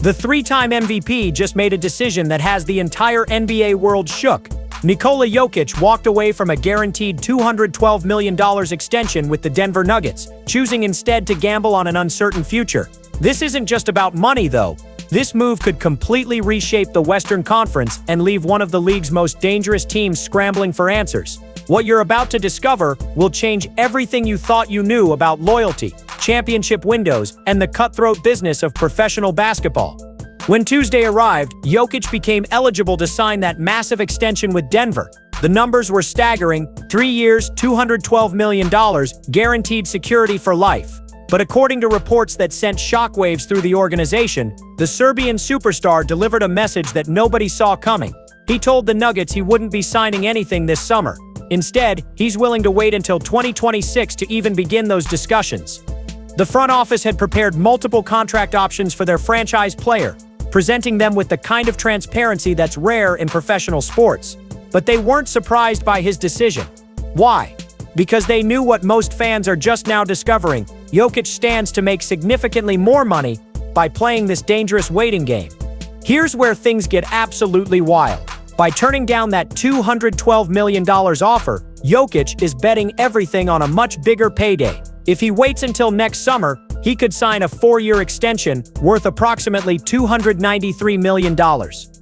The three-time MVP just made a decision that has the entire NBA world shook. Nikola Jokic walked away from a guaranteed $212 million extension with the Denver Nuggets, choosing instead to gamble on an uncertain future. This isn't just about money, though. This move could completely reshape the Western Conference and leave one of the league's most dangerous teams scrambling for answers. What you're about to discover will change everything you thought you knew about loyalty, championship windows, and the cutthroat business of professional basketball. When Tuesday arrived, Jokic became eligible to sign that massive extension with Denver. The numbers were staggering: 3 years, $212 million, guaranteed security for life. But according to reports that sent shockwaves through the organization, the Serbian superstar delivered a message that nobody saw coming. He told the Nuggets he wouldn't be signing anything this summer. Instead, he's willing to wait until 2026 to even begin those discussions. The front office had prepared multiple contract options for their franchise player, presenting them with the kind of transparency that's rare in professional sports. But they weren't surprised by his decision. Why? Because they knew what most fans are just now discovering: Jokic stands to make significantly more money by playing this dangerous waiting game. Here's where things get absolutely wild. By turning down that $212 million offer, Jokic is betting everything on a much bigger payday. If he waits until next summer, he could sign a 4-year extension worth approximately $293 million.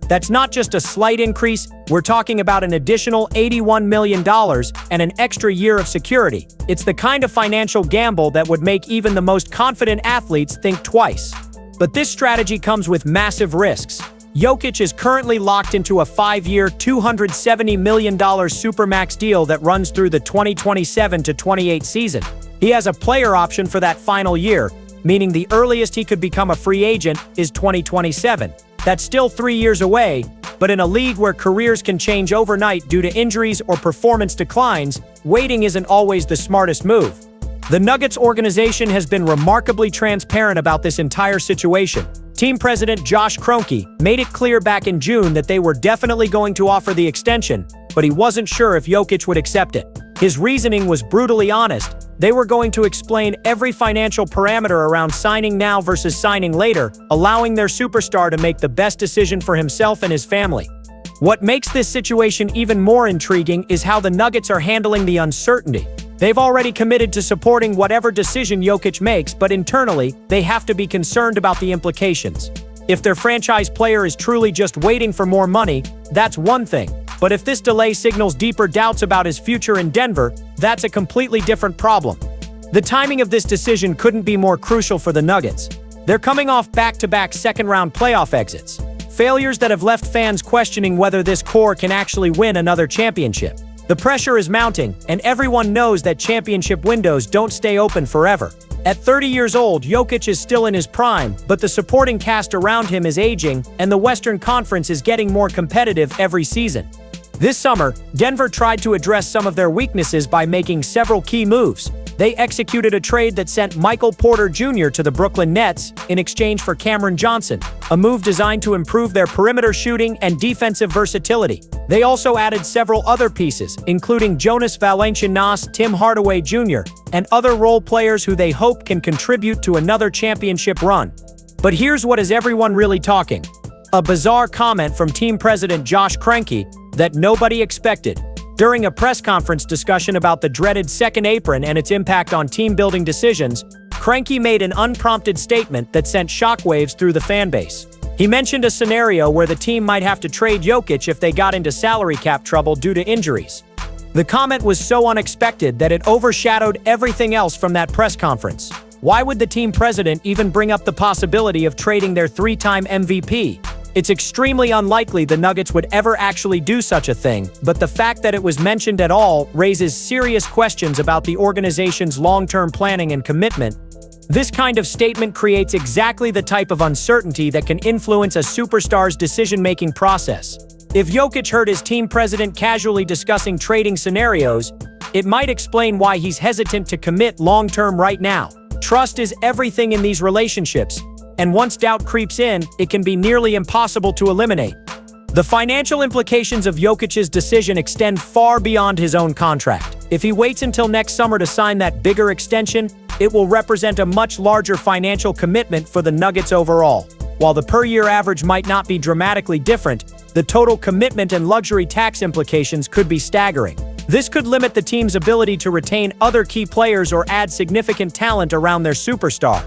That's not just a slight increase, we're talking about an additional $81 million and an extra year of security. It's the kind of financial gamble that would make even the most confident athletes think twice. But this strategy comes with massive risks. Jokic is currently locked into a 5-year, $270 million supermax deal that runs through the 2027-28 season. He has a player option for that final year, meaning the earliest he could become a free agent is 2027. That's still 3 years away, but in a league where careers can change overnight due to injuries or performance declines, waiting isn't always the smartest move. The Nuggets organization has been remarkably transparent about this entire situation. Team president Josh Kroenke made it clear back in June that they were definitely going to offer the extension, but he wasn't sure if Jokic would accept it. His reasoning was brutally honest. They were going to explain every financial parameter around signing now versus signing later, allowing their superstar to make the best decision for himself and his family. What makes this situation even more intriguing is how the Nuggets are handling the uncertainty. They've already committed to supporting whatever decision Jokic makes, but internally, they have to be concerned about the implications. If their franchise player is truly just waiting for more money, that's one thing. But if this delay signals deeper doubts about his future in Denver, that's a completely different problem. The timing of this decision couldn't be more crucial for the Nuggets. They're coming off back-to-back second-round playoff exits, failures that have left fans questioning whether this core can actually win another championship. The pressure is mounting, and everyone knows that championship windows don't stay open forever. At 30 years old, Jokic is still in his prime, but the supporting cast around him is aging, and the Western Conference is getting more competitive every season. This summer, Denver tried to address some of their weaknesses by making several key moves. They executed a trade that sent Michael Porter Jr. to the Brooklyn Nets in exchange for Cameron Johnson, a move designed to improve their perimeter shooting and defensive versatility. They also added several other pieces, including Jonas Valanciunas, Tim Hardaway Jr., and other role players who they hope can contribute to another championship run. But here's what has everyone really talking. A bizarre comment from team president Josh Kroenke that nobody expected. During a press conference discussion about the dreaded second apron and its impact on team-building decisions, Kroenke made an unprompted statement that sent shockwaves through the fanbase. He mentioned a scenario where the team might have to trade Jokic if they got into salary cap trouble due to injuries. The comment was so unexpected that it overshadowed everything else from that press conference. Why would the team president even bring up the possibility of trading their 3-time MVP? It's extremely unlikely the Nuggets would ever actually do such a thing, but the fact that it was mentioned at all raises serious questions about the organization's long-term planning and commitment. This kind of statement creates exactly the type of uncertainty that can influence a superstar's decision-making process. If Jokic heard his team president casually discussing trading scenarios, it might explain why he's hesitant to commit long-term right now. Trust is everything in these relationships, and once doubt creeps in, it can be nearly impossible to eliminate. The financial implications of Jokic's decision extend far beyond his own contract. If he waits until next summer to sign that bigger extension, it will represent a much larger financial commitment for the Nuggets overall. While the per-year average might not be dramatically different, the total commitment and luxury tax implications could be staggering. This could limit the team's ability to retain other key players or add significant talent around their superstar.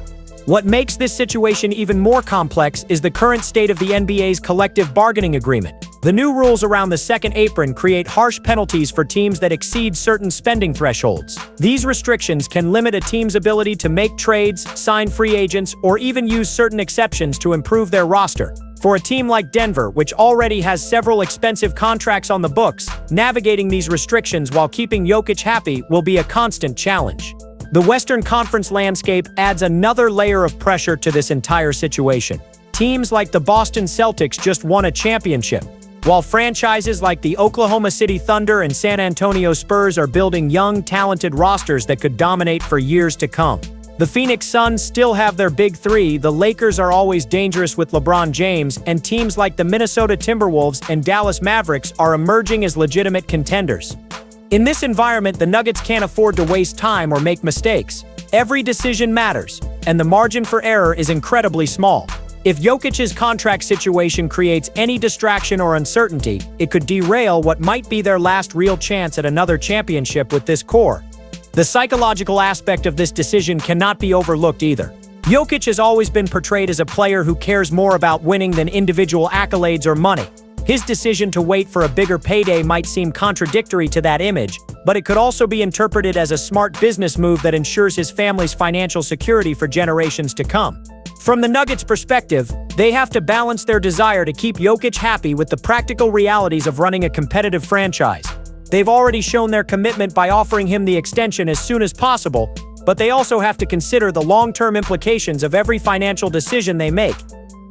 What makes this situation even more complex is the current state of the NBA's collective bargaining agreement. The new rules around the second apron create harsh penalties for teams that exceed certain spending thresholds. These restrictions can limit a team's ability to make trades, sign free agents, or even use certain exceptions to improve their roster. For a team like Denver, which already has several expensive contracts on the books, navigating these restrictions while keeping Jokic happy will be a constant challenge. The Western Conference landscape adds another layer of pressure to this entire situation. Teams like the Boston Celtics just won a championship, while franchises like the Oklahoma City Thunder and San Antonio Spurs are building young, talented rosters that could dominate for years to come. The Phoenix Suns still have their big three, the Lakers are always dangerous with LeBron James, and teams like the Minnesota Timberwolves and Dallas Mavericks are emerging as legitimate contenders. In this environment, the Nuggets can't afford to waste time or make mistakes. Every decision matters, and the margin for error is incredibly small. If Jokic's contract situation creates any distraction or uncertainty, it could derail what might be their last real chance at another championship with this core. The psychological aspect of this decision cannot be overlooked either. Jokic has always been portrayed as a player who cares more about winning than individual accolades or money. His decision to wait for a bigger payday might seem contradictory to that image, but it could also be interpreted as a smart business move that ensures his family's financial security for generations to come. From the Nuggets' perspective, they have to balance their desire to keep Jokic happy with the practical realities of running a competitive franchise. They've already shown their commitment by offering him the extension as soon as possible, but they also have to consider the long-term implications of every financial decision they make.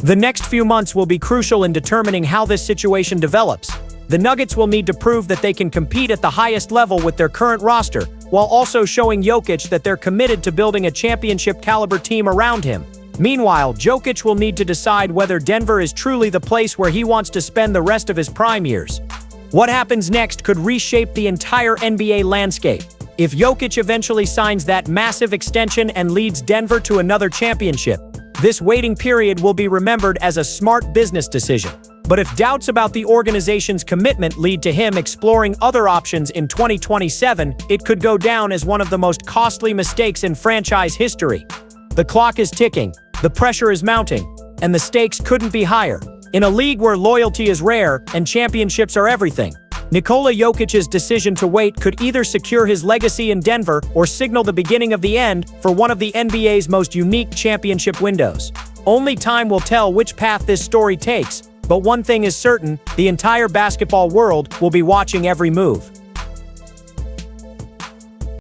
The next few months will be crucial in determining how this situation develops. The Nuggets will need to prove that they can compete at the highest level with their current roster, while also showing Jokic that they're committed to building a championship-caliber team around him. Meanwhile, Jokic will need to decide whether Denver is truly the place where he wants to spend the rest of his prime years. What happens next could reshape the entire NBA landscape. If Jokic eventually signs that massive extension and leads Denver to another championship, this waiting period will be remembered as a smart business decision. But if doubts about the organization's commitment lead to him exploring other options in 2027, it could go down as one of the most costly mistakes in franchise history. The clock is ticking, the pressure is mounting, and the stakes couldn't be higher. In a league where loyalty is rare and championships are everything, Nikola Jokic's decision to wait could either secure his legacy in Denver or signal the beginning of the end for one of the NBA's most unique championship windows. Only time will tell which path this story takes, but one thing is certain, the entire basketball world will be watching every move.